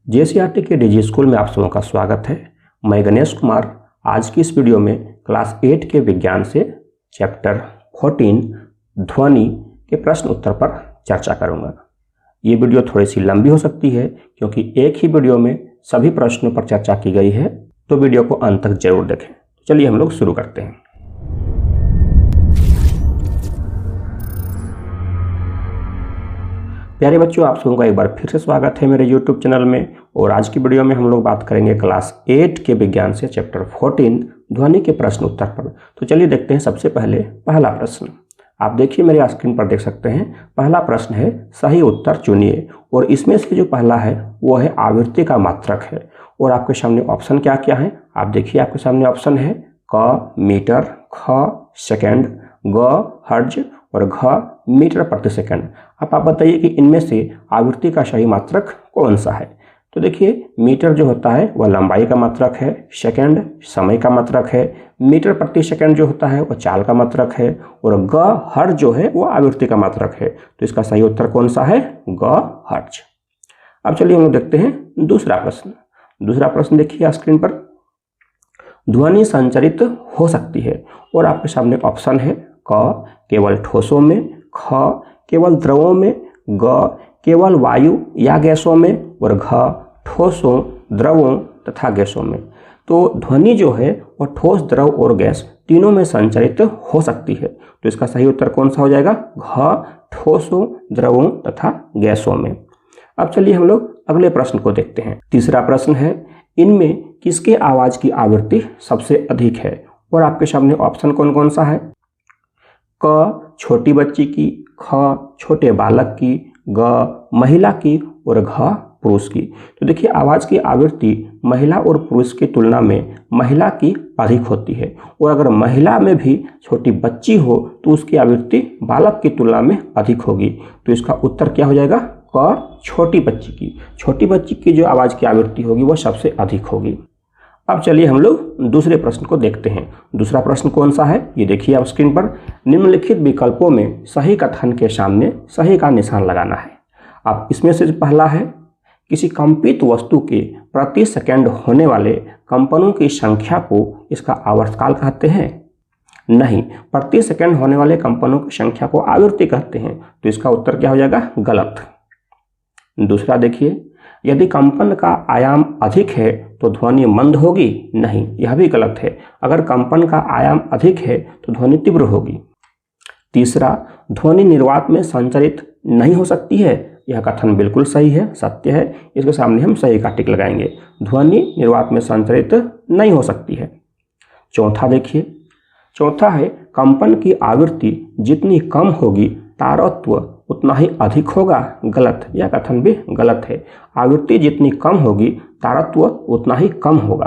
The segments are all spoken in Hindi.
जेसीईआरटी के डिजी स्कूल में आप सबों का स्वागत है। मैं गणेश कुमार आज की इस वीडियो में क्लास 8 के विज्ञान से चैप्टर 14 ध्वनि के प्रश्न उत्तर पर चर्चा करूंगा। ये वीडियो थोड़ी सी लंबी हो सकती है क्योंकि एक ही वीडियो में सभी प्रश्नों पर चर्चा की गई है, तो वीडियो को अंत तक जरूर देखें। चलिए हम लोग शुरू करते हैं। प्यारे बच्चों, आप सबों का एक बार फिर से स्वागत है मेरे YouTube चैनल में। और आज की वीडियो में हम लोग बात करेंगे क्लास 8 के विज्ञान से चैप्टर 14 ध्वनि के प्रश्न उत्तर पर। तो चलिए देखते हैं। सबसे पहले पहला प्रश्न आप देखिए, मेरे स्क्रीन पर देख सकते हैं। पहला प्रश्न है सही उत्तर चुनिए, और इसमें से जो पहला है वो है आवृत्ति का मात्रक है। और आपके सामने ऑप्शन क्या क्या है आप देखिए। आपके सामने ऑप्शन है क मीटर, ख सेकेंड, ग हर्ज और घ मीटर प्रति सेकंड। अब आप बताइए कि इनमें से आवृत्ति का सही मात्रक कौन सा है। तो देखिए, मीटर जो होता है वह लंबाई का मात्रक है, सेकंड समय का मात्रक है, मीटर प्रति सेकंड जो होता है वह चाल का मात्रक है, और ग हर्ज जो है वह आवृत्ति का मात्रक है। तो इसका सही उत्तर कौन सा है? ग हर्ज। अब चलिए हम लोग देखते हैं दूसरा प्रश्न। दूसरा प्रश्न देखिए स्क्रीन पर। ध्वनि संचरित हो सकती है, और आपके सामने ऑप्शन है क केवल ठोसों में, ख केवल द्रवों में, ग केवल वायु या गैसों में, और घ ठोसों, द्रवों तथा गैसों में। तो ध्वनि जो है वह ठोस, द्रव और गैस तीनों में संचरित हो सकती है। तो इसका सही उत्तर कौन सा हो जाएगा? घ ठोसों, द्रवों तथा गैसों में। अब चलिए हम लोग अगले प्रश्न को देखते हैं। तीसरा प्रश्न है इनमें किसके आवाज की आवृत्ति सबसे अधिक है। और आपके सामने ऑप्शन कौन कौन सा है? क छोटी बच्ची की, ख छोटे बालक की, ग महिला की, और घ पुरुष की। तो देखिए, आवाज की आवृत्ति महिला और पुरुष की तुलना में महिला की अधिक होती है, और अगर महिला में भी छोटी बच्ची हो तो उसकी आवृत्ति बालक की तुलना में अधिक होगी। तो इसका उत्तर क्या हो जाएगा? क छोटी बच्ची की। छोटी बच्ची की जो आवाज की आवृत्ति होगी वह सबसे अधिक होगी। अब चलिए हम लोग दूसरे प्रश्न को देखते हैं। दूसरा प्रश्न कौन सा है ये देखिए आप स्क्रीन पर। निम्नलिखित विकल्पों में सही कथन के सामने सही का निशान लगाना है। अब इसमें से पहला है किसी कंपित वस्तु के प्रति सेकंड होने वाले कंपनों की संख्या को इसका आवर्तकाल कहते हैं। नहीं, प्रति सेकंड होने वाले कंपनों की संख्या को आवृत्ति कहते हैं। तो इसका उत्तर क्या हो जाएगा? गलत। दूसरा देखिए, यदि कंपन का आयाम अधिक है तो ध्वनि मंद होगी। नहीं, यह भी गलत है। अगर कंपन का आयाम अधिक है तो ध्वनि तीव्र होगी। तीसरा, ध्वनि निर्वात में संचरित नहीं हो सकती है। यह कथन बिल्कुल सही है, सत्य है। इसके सामने हम सही का टिक लगाएंगे। ध्वनि निर्वात में संचरित नहीं हो सकती है। चौथा देखिए, चौथा है कंपन की आवृत्ति जितनी कम होगी तारत्व उतना ही अधिक होगा। गलत, यह कथन भी गलत है। आवृत्ति जितनी कम होगी तारत्व उतना ही कम होगा।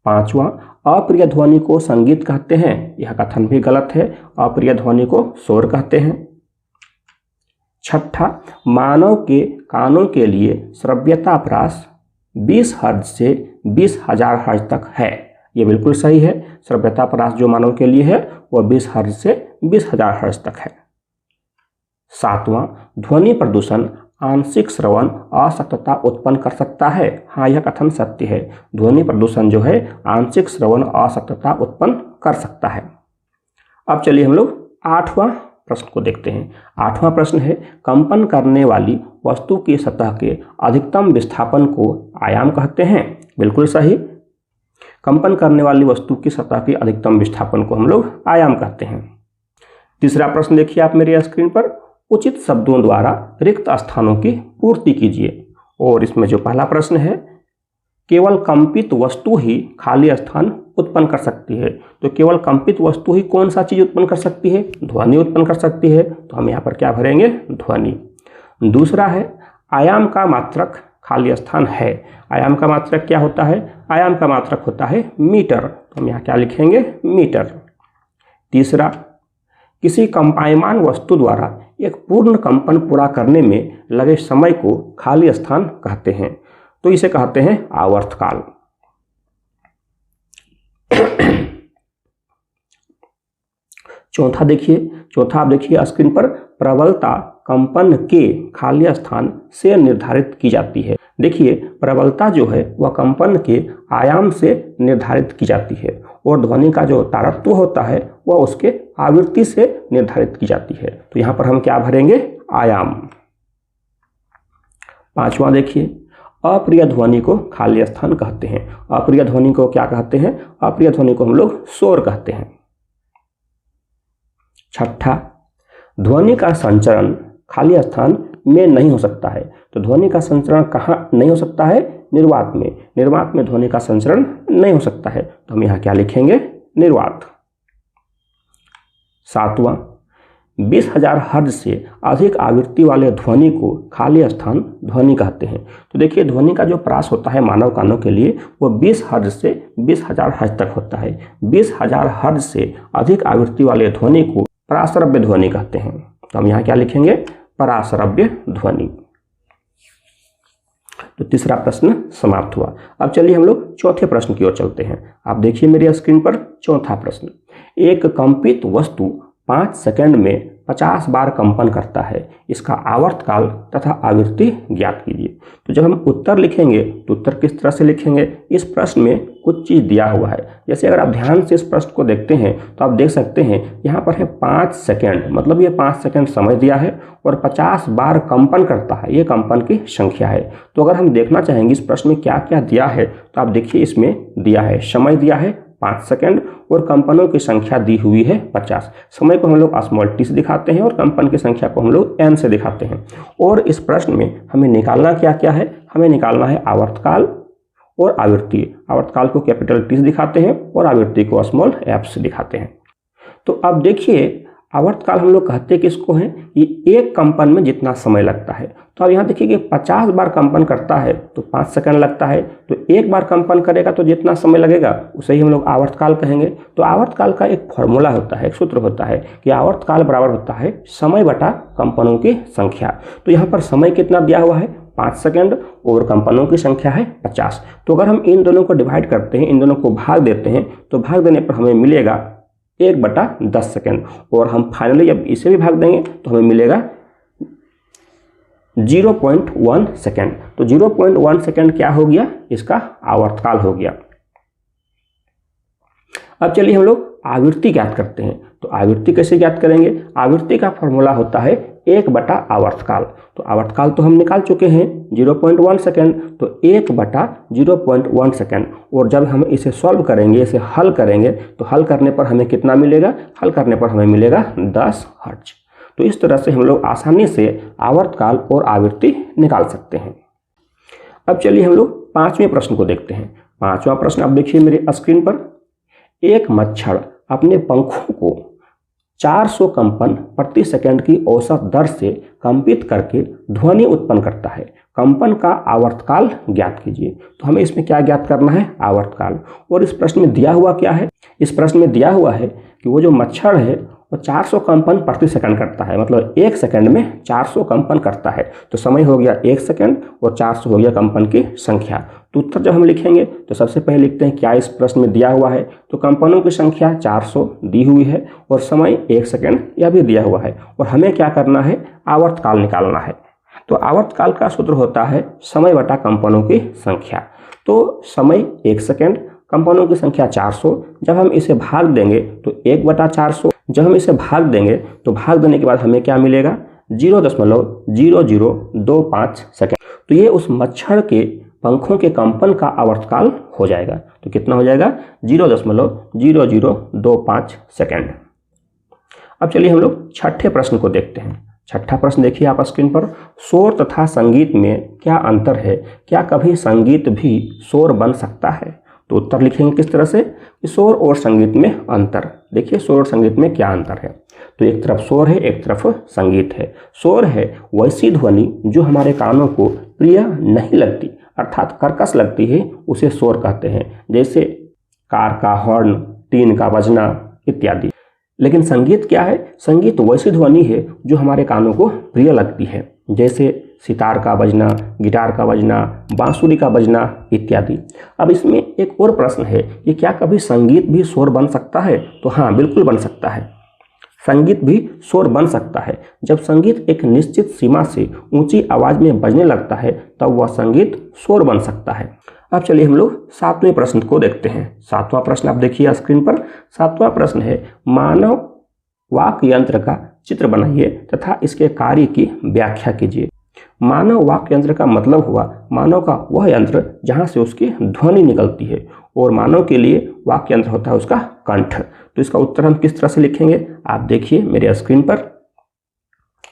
पांचवा, अप्रिय ध्वनि को संगीत कहते हैं। यह कथन भी गलत है। अप्रिय ध्वनि को शोर कहते हैं। छठा, मानव के कानों के लिए श्रव्यता ह्रास 20 हर्ट्ज से 20,000 हर्ट्ज तक है। यह बिल्कुल सही है। श्रव्यता ह्रास जो मानव के लिए है वह 20 हर्ट्ज से 20,000 हर्ट्ज तक है। सातवां, ध्वनि प्रदूषण आंशिक श्रवण अशक्तता उत्पन्न कर सकता है। हाँ, यह कथन सत्य है। ध्वनि प्रदूषण जो है आंशिक श्रवण अशक्तता उत्पन्न कर सकता है। अब चलिए हम लोग 8वां प्रश्न को देखते हैं। 8वां प्रश्न है कंपन करने वाली वस्तु की सतह के अधिकतम विस्थापन को आयाम कहते हैं। बिल्कुल सही। कंपन करने वाली वस्तु की सतह के अधिकतम विस्थापन को हम लोग आयाम कहते हैं। तीसरा प्रश्न देखिए आप मेरी स्क्रीन पर। उचित शब्दों द्वारा रिक्त स्थानों की पूर्ति कीजिए। और इसमें जो पहला प्रश्न है केवल कंपित वस्तु ही खाली स्थान उत्पन्न कर सकती है। तो केवल कंपित वस्तु ही कौन सा चीज उत्पन्न कर सकती है? ध्वनि उत्पन्न कर सकती है। तो हम यहाँ पर क्या भरेंगे? ध्वनि। दूसरा है आयाम का मात्रक खाली स्थान है। आयाम का मात्रक क्या होता है? आयाम का मात्रक होता है मीटर। तो हम यहाँ क्या लिखेंगे? मीटर। तीसरा, किसी कंपायमान वस्तु द्वारा एक पूर्ण कंपन पूरा करने में लगे समय को खाली स्थान कहते हैं। तो इसे कहते हैं आवर्तकाल। चौथा देखिए, चौथा आप देखिए स्क्रीन पर। प्रबलता कंपन के खाली स्थान से निर्धारित की जाती है। देखिए, प्रबलता जो है वह कंपन के आयाम से निर्धारित की जाती है और ध्वनि का जो तारत्व होता है वह उसके आवृत्ति से निर्धारित की जाती है। तो यहाँ पर हम क्या भरेंगे? आयाम। पांचवा देखिए, अप्रिय ध्वनि को खाली स्थान कहते हैं। अप्रिय ध्वनि को क्या कहते हैं? अप्रिय ध्वनि को हम लोग शोर कहते हैं। छठा, ध्वनि का संचरण खाली स्थान में नहीं हो सकता है। तो ध्वनि का संचरण कहाँ नहीं हो सकता है? निर्वात में। निर्वात में ध्वनि का संचरण नहीं हो सकता है, तो हम यहाँ क्या लिखेंगे? निर्वात। सातवां, 20,000 हर्ट्ज से अधिक आवृत्ति वाले ध्वनि को खाली स्थान ध्वनि कहते हैं। तो देखिए, ध्वनि का जो प्रास होता है मानव कानों के लिए वो 20 हर्ट्ज से 20,000 हर्ट्ज तक होता है। 20,000 हर्ट्ज से अधिक आवृत्ति वाले ध्वनि को पराश्रव्य ध्वनि कहते हैं। तो हम यहाँ क्या लिखेंगे? पराश्रव्य ध्वनि। तो तीसरा प्रश्न समाप्त हुआ। अब चलिए हम लोग चौथे प्रश्न की ओर चलते हैं। आप देखिए मेरी स्क्रीन पर चौथा प्रश्न। एक कंपित वस्तु 5 सेकंड में 50 बार कंपन करता है, इसका आवर्तकाल तथा आवृत्ति ज्ञात कीजिए। तो जब हम उत्तर लिखेंगे तो उत्तर किस तरह से लिखेंगे? इस प्रश्न में कुछ चीज़ दिया हुआ है। जैसे अगर आप ध्यान से इस प्रश्न को देखते हैं तो आप देख सकते हैं यहाँ पर है 5 सेकंड, मतलब ये 5 सेकंड समय दिया है और 50 बार कंपन करता है, ये कंपन की संख्या है। तो अगर हम देखना चाहेंगे इस प्रश्न में क्या क्या दिया है तो आप देखिए, इसमें दिया है समय दिया है 5 सेकंड और कंपनों की संख्या दी हुई है 50। समय को हम लोग स्मॉल टी से दिखाते हैं और कंपन की संख्या को हम लोग एन से दिखाते हैं। और इस प्रश्न में हमें निकालना क्या क्या है? हमें निकालना है आवर्तकाल और आवृत्ति। आवर्तकाल को कैपिटल टी से दिखाते हैं और आवृत्ति को स्मॉल एफ से दिखाते हैं। तो अब देखिए, आवर्तकाल हम लोग कहते किसको हैं? ये एक कंपन में जितना समय लगता है। तो अब यहाँ देखिए कि 50 बार कंपन करता है तो 5 सेकंड लगता है, तो एक बार कंपन करेगा तो जितना समय लगेगा उसे ही हम लोग आवर्तकाल कहेंगे। तो आवर्तकाल का एक फॉर्मूला होता है, एक सूत्र होता है कि आवर्तकाल बराबर होता है समय बटा कंपनों की संख्या। तो यहाँ पर समय कितना दिया हुआ है? 5 सेकंड और कंपनों की संख्या है 50। तो अगर हम इन दोनों को डिवाइड करते हैं, इन दोनों को भाग देते हैं, तो भाग देने पर हमें मिलेगा 1/10 सेकेंड। और हम फाइनली जब इसे भी भाग देंगे तो हमें मिलेगा 0.1 सेकेंड। तो 0.1 सेकेंड क्या हो गया? इसका आवर्तकाल हो गया। अब चलिए हम लोग आवृत्ति ज्ञात करते हैं। तो आवृत्ति कैसे ज्ञात करेंगे? आवृत्ति का फॉर्मूला होता है 1/आवर्तकाल। तो आवर्तकाल तो हम निकाल चुके हैं 0.1 सेकेंड, तो 1/0.1 सेकेंड। और जब हम इसे सॉल्व करेंगे, इसे हल करेंगे, तो हल करने पर हमें कितना मिलेगा? हल करने पर हमें मिलेगा 10 हर्ट्ज। तो इस तरह से हम लोग आसानी से आवर्तकाल और आवृत्ति निकाल सकते हैं। अब चलिए हम लोग पांचवें प्रश्न को देखते हैं। पांचवा प्रश्न आप देखिए मेरे स्क्रीन पर। एक मच्छर अपने पंखों को 400 कंपन प्रति सेकंड की औसत दर से कंपित करके ध्वनि उत्पन्न करता है। कंपन का आवर्तकाल ज्ञात कीजिए। तो हमें इसमें क्या ज्ञात करना है? आवर्तकाल। और इस प्रश्न में दिया हुआ क्या है? इस प्रश्न में दिया हुआ है कि वो जो मच्छर है वो 400 कंपन प्रति सेकंड करता है, मतलब 1 सेकंड में 400 कंपन करता है। तो समय हो गया 1 सेकंड और 400 हो गया कंपन की संख्या। तो उत्तर जब हम लिखेंगे तो सबसे पहले लिखते हैं क्या इस प्रश्न में दिया हुआ है। तो कंपनों की संख्या 400 दी हुई है और समय 1 सेकंड यह भी दिया हुआ है। और हमें क्या करना है? आवर्तकाल निकालना है। तो आवर्तकाल का सूत्र होता है समय बटा कंपनों की संख्या। तो समय 1 सेकंड, कंपनों की संख्या 400। जब हम इसे भाग देंगे तो 1/400। जब हम इसे भाग देंगे तो भाग देने के बाद हमें क्या मिलेगा? 0.0025 सेकेंड। तो ये उस मच्छर के पंखों के कंपन का आवर्तकाल हो जाएगा। तो कितना हो जाएगा? 0.0025 सेकेंड। अब चलिए हम लोग छठे प्रश्न को देखते हैं। छठा प्रश्न देखिए आप स्क्रीन पर। शोर तथा संगीत में क्या अंतर है? क्या कभी संगीत भी शोर बन सकता है? तो उत्तर लिखेंगे किस तरह से? शोर और संगीत में अंतर। देखिए शोर और संगीत में क्या अंतर है। तो एक तरफ शोर है, एक तरफ संगीत है। शोर है वैसी ध्वनि जो हमारे कानों को प्रिय नहीं लगती, अर्थात कर्कश लगती है, उसे शोर कहते हैं। जैसे कार का हॉर्न, टीन का बजना इत्यादि। लेकिन संगीत क्या है? संगीत वैसी ध्वनि है जो हमारे कानों को प्रिय लगती है, जैसे सितार का बजना, गिटार का बजना, बांसुरी का बजना इत्यादि। अब इसमें एक और प्रश्न है कि क्या कभी संगीत भी शोर बन सकता है? तो हाँ, बिल्कुल बन सकता है। संगीत भी शोर बन सकता है। जब संगीत एक निश्चित सीमा से ऊंची आवाज में बजने लगता है तब वह संगीत शोर बन सकता है। अब चलिए हम लोग 7वें प्रश्न को देखते हैं। 7वां प्रश्न आप देखिए स्क्रीन पर। 7वां प्रश्न है, मानव वाक यंत्र का चित्र बनाइए तथा इसके कार्य की व्याख्या कीजिए। मानव वाक यंत्र का मतलब हुआ मानव का वह यंत्र जहां से उसकी ध्वनि निकलती है, और मानव के लिए वाक यंत्र होता है उसका कंठ। तो इसका उत्तर हम किस तरह से लिखेंगे, आप देखिए मेरे स्क्रीन पर।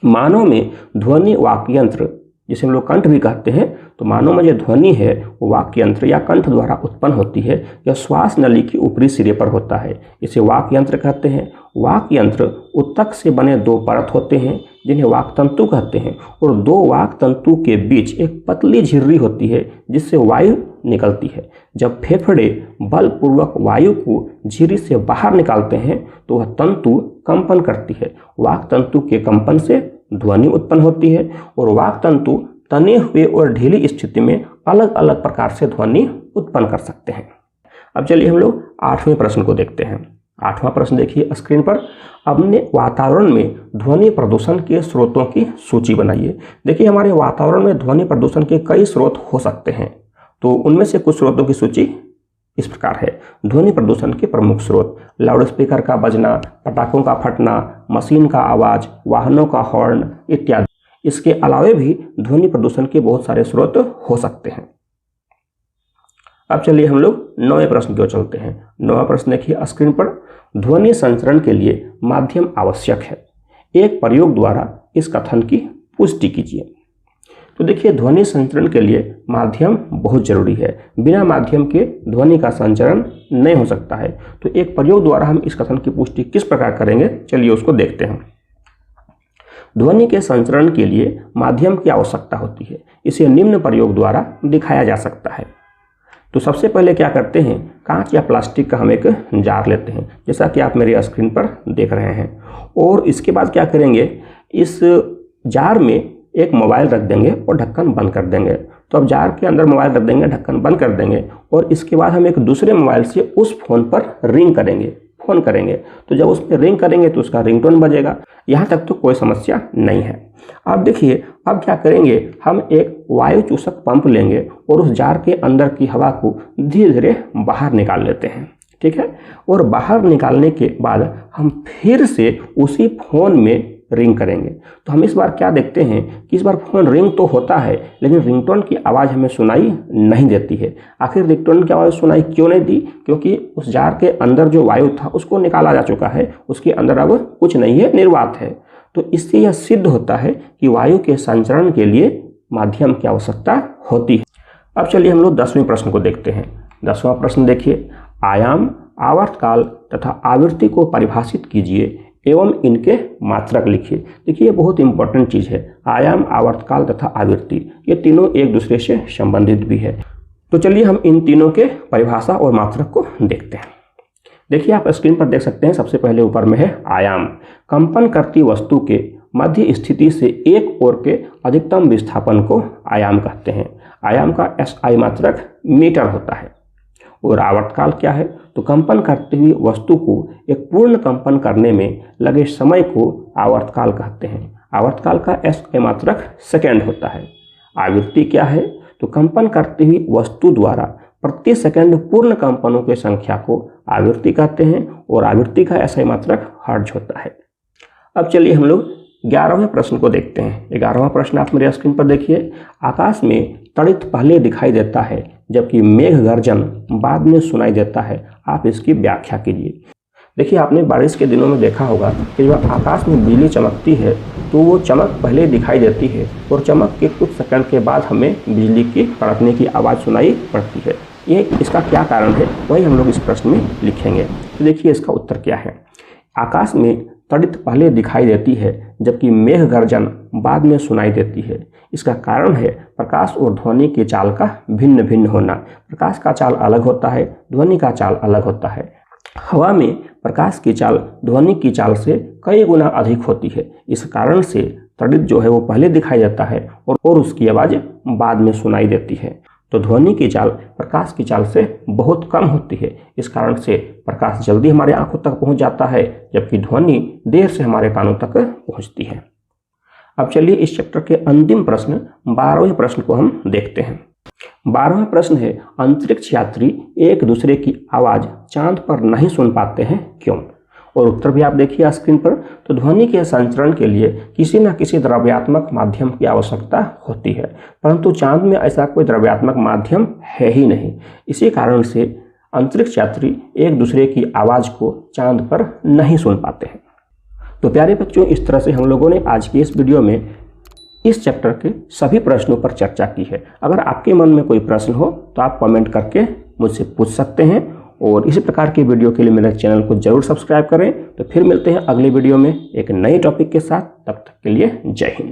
मानव में ध्वनि वाक यंत्र, जिसे हम लोग कंठ भी कहते हैं, तो मानव में जो ध्वनि है वो वाक यंत्र या कंठ द्वारा उत्पन्न होती है। यह श्वास नली के ऊपरी सिरे पर होता है, इसे वाक यंत्र कहते हैं। वाक यंत्र उत्तक से बने 2 परत होते हैं जिन्हें वाक तंतु कहते हैं, और 2 वाक तंतु के बीच एक पतली झिर्री होती है जिससे वायु निकलती है। जब फेफड़े बलपूर्वक वायु को झिर्री से बाहर निकालते हैं तो वह तंतु कंपन करती है। वाक तंतु के कंपन से ध्वनि उत्पन्न होती है, और वाक तंतु तने हुए और ढीली स्थिति में अलग अलग प्रकार से ध्वनि उत्पन्न कर सकते हैं। अब चलिए हम लोग 8वें प्रश्न को देखते हैं। 8वां प्रश्न देखिए स्क्रीन पर। अपने वातावरण में ध्वनि प्रदूषण के स्रोतों की सूची बनाइए। देखिए हमारे वातावरण में ध्वनि प्रदूषण के कई स्रोत हो सकते हैं, तो उनमें से कुछ स्रोतों की सूची इस प्रकार है। ध्वनि प्रदूषण के प्रमुख स्रोत: लाउडस्पीकर का बजना, पटाखों का फटना, मशीन का आवाज, वाहनों का हॉर्न इत्यादि। इसके अलावे भी ध्वनि प्रदूषण के बहुत सारे स्रोत हो सकते हैं। अब चलिए हम लोग 9वें प्रश्न की ओर चलते हैं। 9वां प्रश्न देखिए स्क्रीन पर। ध्वनि संचरण के लिए माध्यम आवश्यक है, एक प्रयोग द्वारा इस कथन की पुष्टि कीजिए। तो देखिए ध्वनि संचरण के लिए माध्यम बहुत जरूरी है। बिना माध्यम के ध्वनि का संचरण नहीं हो सकता है। तो एक प्रयोग द्वारा हम इस कथन की पुष्टि किस प्रकार करेंगे, चलिए उसको देखते हैं। ध्वनि के संचरण के लिए माध्यम की आवश्यकता होती है। इसे निम्न प्रयोग द्वारा दिखाया जा सकता है। तो सबसे पहले क्या करते हैं, कांच या प्लास्टिक का हम एक जार लेते हैं, जैसा कि आप मेरी स्क्रीन पर देख रहे हैं। और इसके बाद क्या करेंगे, इस जार में एक मोबाइल रख देंगे और ढक्कन बंद कर देंगे। तो अब जार के अंदर मोबाइल रख देंगे, ढक्कन बंद कर देंगे, और इसके बाद हम एक दूसरे मोबाइल से उस फोन पर रिंग करेंगे, फोन करेंगे। तो जब उस पर रिंग करेंगे तो उसका रिंगटोन बजेगा। यहाँ तक तो कोई समस्या नहीं है। अब देखिए अब क्या करेंगे, हम एक वायु चूसक पंप लेंगे और उस जार के अंदर की हवा को धीरे धीरे बाहर निकाल लेते हैं, ठीक है। और बाहर निकालने के बाद हम फिर से उसी फोन में रिंग करेंगे। तो हम इस बार क्या देखते हैं कि इस बार फोन रिंग तो होता है, लेकिन रिंगटोन की आवाज़ हमें सुनाई नहीं देती है। आखिर रिंगटोन की आवाज़ सुनाई क्यों नहीं दी, क्योंकि उस जार के अंदर जो वायु था उसको निकाला जा चुका है, उसके अंदर अब कुछ नहीं है, निर्वात है। तो इससे यह सिद्ध होता है कि वायु के संचरण के लिए माध्यम की आवश्यकता होती है। अब चलिए हम लोग 10वें प्रश्न को देखते हैं। 10वां प्रश्न देखिए, आयाम, आवर्तकाल तथा आवृत्ति को परिभाषित कीजिए एवं इनके मात्रक लिखिए। देखिए ये बहुत इंपॉर्टेंट चीज़ है। आयाम, आवर्तकाल तथा आवृत्ति, ये तीनों एक दूसरे से संबंधित भी है। तो चलिए हम इन तीनों के परिभाषा और मात्रक को देखते हैं। देखिए आप स्क्रीन पर देख सकते हैं, सबसे पहले ऊपर में है आयाम। कंपन करती वस्तु के मध्य स्थिति से एक ओर के अधिकतम विस्थापन को आयाम कहते हैं। आयाम का SI मात्रक मीटर होता है। और आवर्तकाल क्या है, तो कंपन करती हुई वस्तु को एक पूर्ण कंपन करने में लगे समय को आवर्तकाल कहते हैं। आवर्तकाल का SI मात्रक सेकंड होता है। आवृत्ति क्या है, तो कंपन करती हुई वस्तु द्वारा प्रति सेकंड पूर्ण कंपनों की संख्या को आवृत्ति कहते हैं, और आवृत्ति का SI मात्रक हर्ट्ज होता है। अब चलिए हम लोग 11वें प्रश्न को देखते हैं। 11वां प्रश्न आप मेरे स्क्रीन पर देखिए। आकाश में तड़ित पहले दिखाई देता है जबकि मेघ गर्जन बाद में सुनाई देता है, आप इसकी व्याख्या कीजिए। देखिए आपने बारिश के दिनों में देखा होगा कि जब आकाश में बिजली चमकती है तो वो चमक पहले दिखाई देती है, और चमक के कुछ सेकंड के बाद हमें बिजली की कड़कने की आवाज़ सुनाई पड़ती है। ये इसका क्या कारण है, वही हम लोग इस प्रश्न में लिखेंगे। तो देखिए इसका उत्तर क्या है। आकाश में तड़ित पहले दिखाई देती है जबकि मेघ गर्जन बाद में सुनाई देती है। इसका कारण है प्रकाश और ध्वनि की चाल का भिन्न भिन्न होना। प्रकाश का चाल अलग होता है, ध्वनि का चाल अलग होता है। हवा में प्रकाश की चाल ध्वनि की चाल से कई गुना अधिक होती है। इस कारण से तड़ित जो है वो पहले दिखाई देता है और उसकी आवाज़ बाद में सुनाई देती है। तो ध्वनि की चाल प्रकाश की चाल से बहुत कम होती है। इस कारण से प्रकाश जल्दी हमारे आंखों तक पहुंच जाता है, जबकि ध्वनि देर से हमारे कानों तक पहुंचती है। अब चलिए इस चैप्टर के अंतिम प्रश्न 12वें प्रश्न को हम देखते हैं। 12वां प्रश्न है, अंतरिक्ष यात्री एक दूसरे की आवाज चांद पर नहीं सुन पाते हैं, क्यों? और उत्तर भी आप देखिए स्क्रीन पर। तो ध्वनि के संचरण के लिए किसी न किसी द्रव्यात्मक माध्यम की आवश्यकता होती है, परंतु चांद में ऐसा कोई द्रव्यात्मक माध्यम है ही नहीं। इसी कारण से अंतरिक्ष यात्री एक दूसरे की आवाज को चांद पर नहीं सुन पाते हैं। तो प्यारे बच्चों, इस तरह से हम लोगों ने आज की इस वीडियो में इस चैप्टर के सभी प्रश्नों पर चर्चा की है। अगर आपके मन में कोई प्रश्न हो तो आप कमेंट करके मुझसे पूछ सकते हैं, और इसी प्रकार की वीडियो के लिए मेरे चैनल को जरूर सब्सक्राइब करें। तो फिर मिलते हैं अगले वीडियो में एक नए टॉपिक के साथ। तब तक के लिए जय हिंद।